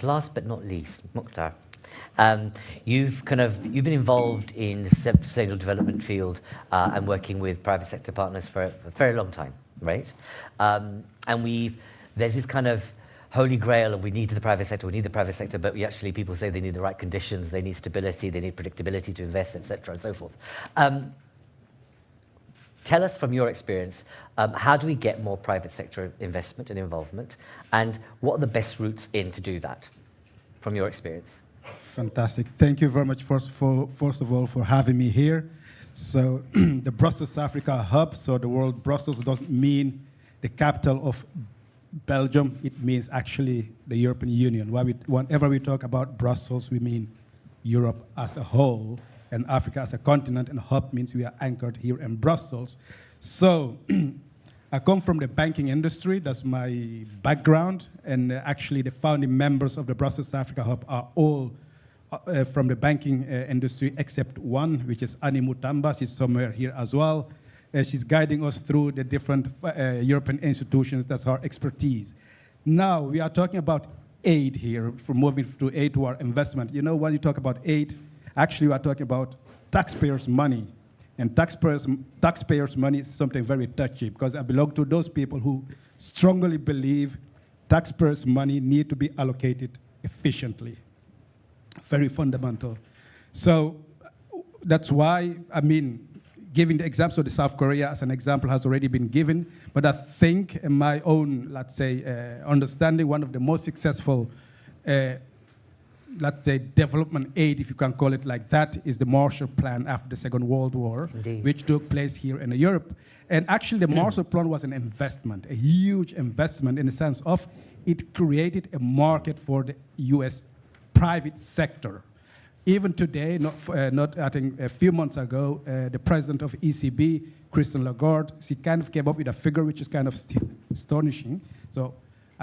Last but not least, Mouctar, you've been involved in the sustainable development field and working with private sector partners for a very long time, right? And there's this kind of holy grail of we need the private sector, but people say they need the right conditions, they need stability, they need predictability to invest, etc., and so forth. Tell us from your experience, how do we get more private sector investment and involvement, and what are the best routes in to do that, from your experience? Fantastic. Thank you very much, first of all, for having me here. So the Brussels Africa Hub, so the word Brussels doesn't mean the capital of Belgium, it means actually the European Union. Whenever we talk about Brussels, we mean Europe as a whole, and Africa as a continent, and hub means we are anchored here in Brussels. So I come from the banking industry, that's my background, and actually the founding members of the Brussels Africa Hub are all from the banking industry except one, which is Mouctar Bah. She's somewhere here as well. She's guiding us through the different European institutions, that's her expertise. Now, we are talking about aid here, from moving to aid to our investment. You know, when you talk about aid, actually, we are talking about taxpayers' money. And taxpayers' money is something very touchy, because I belong to those people who strongly believe taxpayers' money need to be allocated efficiently. Very fundamental. So that's why, giving the example of the South Korea as an example has already been given, but I think in my own, let's say, understanding, one of the most successful let's say, development aid, if you can call it like that, is the Marshall Plan after the Second World War, Indeed. Which took place here in Europe. And actually, the Marshall Plan was an investment, a huge investment in the sense of it created a market for the US private sector. Even today, I think a few months ago, the president of ECB, Christine Lagarde, she kind of came up with a figure which is kind of still astonishing. So,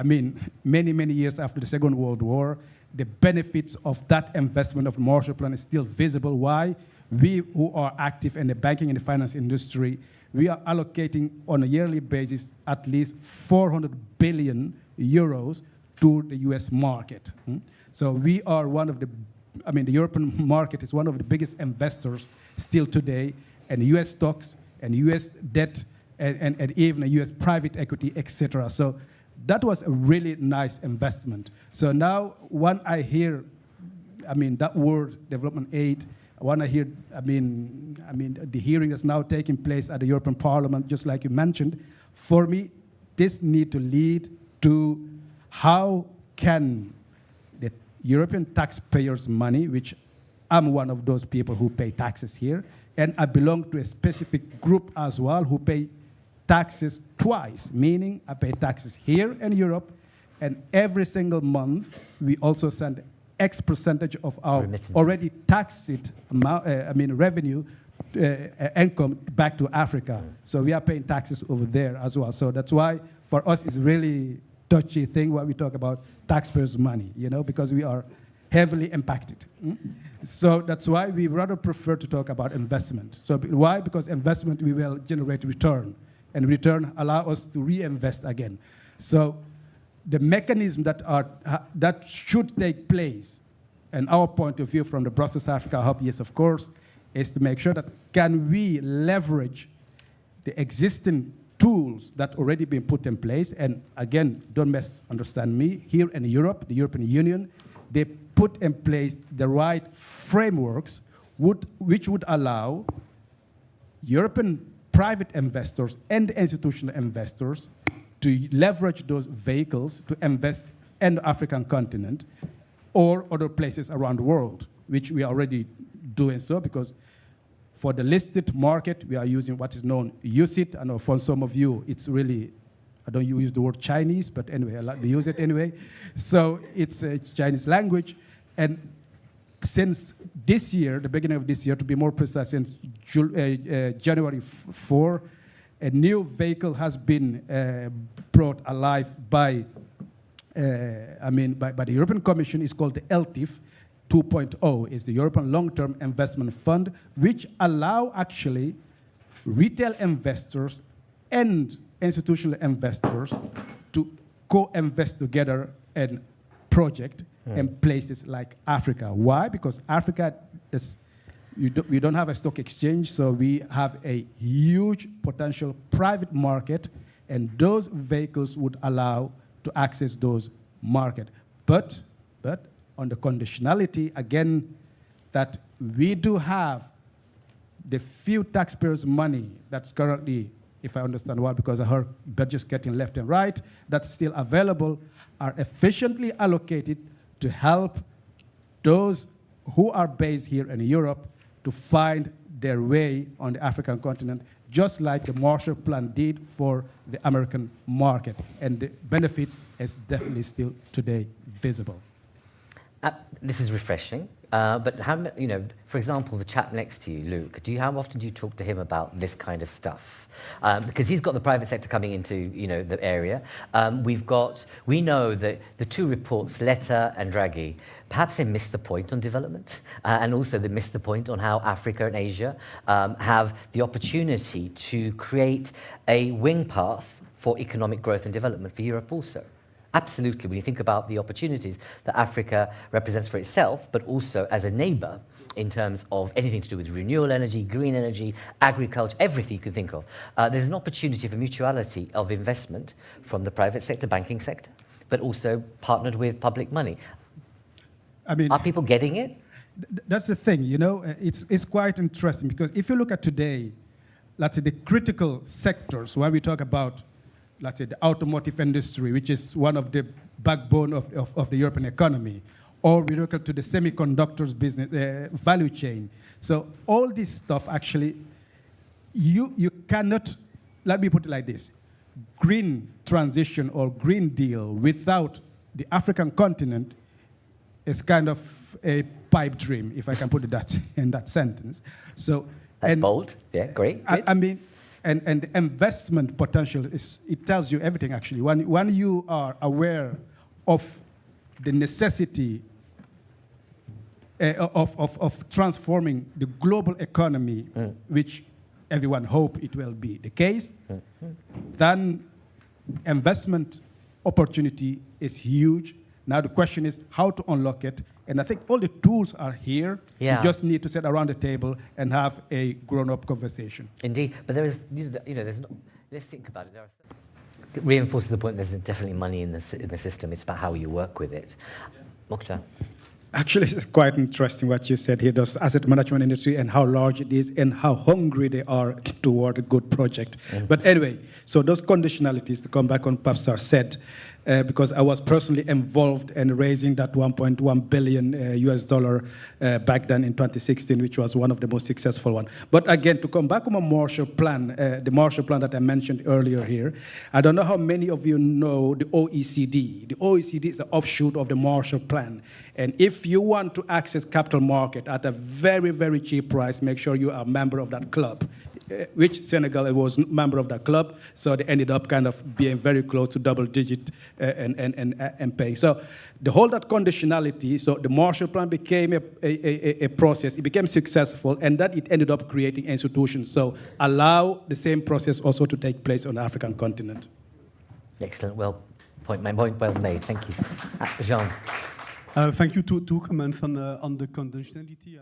many, many years after the Second World War, the benefits of that investment of the Marshall Plan is still visible. Why? We who are active in the banking and the finance industry, we are allocating on a yearly basis at least 400 billion euros to the US market. So we are one of the, the European market is one of the biggest investors still today, and US stocks and US debt and even US private equity, etc. So that was a really nice investment. So now, when I hear, that word, development aid, when I hear, the hearing that's now taking place at the European Parliament, just like you mentioned, for me, this need to lead to how can the European taxpayers' money, which I'm one of those people who pay taxes here, and I belong to a specific group as well who pay taxes twice, meaning I pay taxes here in Europe, and every single month we also send X percentage of our already taxed revenue, income back to Africa. So we are paying taxes over there as well. So that's why for us it's really touchy thing when we talk about taxpayers' money, because we are heavily impacted. So that's why we rather prefer to talk about investment. So why? Because investment, we will generate return, and return allow us to reinvest again. So the mechanism that should take place, and our point of view from the Brussels Africa Hub, yes, of course, is to make sure that can we leverage the existing tools that already been put in place. And again, don't misunderstand me, here in Europe, the European Union, they put in place the right frameworks which would allow European private investors and institutional investors to leverage those vehicles to invest in the African continent or other places around the world, which we are already doing so, because for the listed market, we are using what is known UCIT. I know for some of you, it's really, I don't use the word Chinese, but anyway, I like to use it anyway. So it's a Chinese language. And since this year, the beginning of this year, to be more precise, since January 4, a new vehicle has been brought alive by the European Commission. It's called the LTIF 2.0. It's the European Long-Term Investment Fund, which allow actually retail investors and institutional investors to co-invest together in project and places like Africa. Why? Because Africa, we don't have a stock exchange, so we have a huge potential private market, and those vehicles would allow to access those markets. But on the conditionality, again, that we do have the few taxpayers' money that's currently, if I understand well, because I heard budgets getting left and right, that's still available, are efficiently allocated to help those who are based here in Europe to find their way on the African continent, just like the Marshall Plan did for the American market. And the benefits is definitely still today visible. This is refreshing. But for example, the chap next to you, Luke, how often do you talk to him about this kind of stuff? Because he's got the private sector coming into the area. We know that the two reports, Letta and Draghi, perhaps they missed the point on development, and also they missed the point on how Africa and Asia have the opportunity to create a wing path for economic growth and development for Europe also. Absolutely, when you think about the opportunities that Africa represents for itself, but also as a neighbor in terms of anything to do with renewable energy, green energy, agriculture, everything you can think of. There's an opportunity for mutuality of investment from the private sector, banking sector, but also partnered with public money. I mean, are people getting it? That's the thing, it's quite interesting, because if you look at today, let's say the critical sectors, when we talk about, let's say, the automotive industry, which is one of the backbone of the European economy, or we look at to the semiconductors business value chain. So all this stuff, actually, you cannot, let me put it like this, green transition or Green Deal without the African continent is kind of a pipe dream, if I can put it in that sentence. So that's bold. Yeah, great. I mean, and the investment potential it tells you everything, actually. When you are aware of the necessity of transforming the global economy, which everyone hope it will be the case, then investment opportunity is huge. Now the question is how to unlock it. And I think all the tools are here. Yeah. You just need to sit around the table and have a grown-up conversation. Indeed, but there is, there's not. Let's think about it. It reinforces the point. There's definitely money in the system. It's about how you work with it. Mouctar. Actually, it's quite interesting what you said here. Those asset management industry and how large it is and how hungry they are toward a good project. But anyway, so those conditionalities, to come back on Papsar said. Because I was personally involved in raising that 1.1 billion US dollar back then in 2016, which was one of the most successful ones. But again, to come back on a Marshall Plan, the Marshall Plan that I mentioned earlier here, I don't know how many of you know the OECD. The OECD is an offshoot of the Marshall Plan. And if you want to access capital market at a very, very cheap price, make sure you are a member of that club. Which Senegal was a member of that club, so they ended up kind of being very close to double digit and paying. So the whole that conditionality, so the Marshall Plan became a process, it became successful, and that it ended up creating institutions. So allow the same process also to take place on the African continent. Excellent, point well made, thank you. Jean. Thank you. Two comments on the conditionality.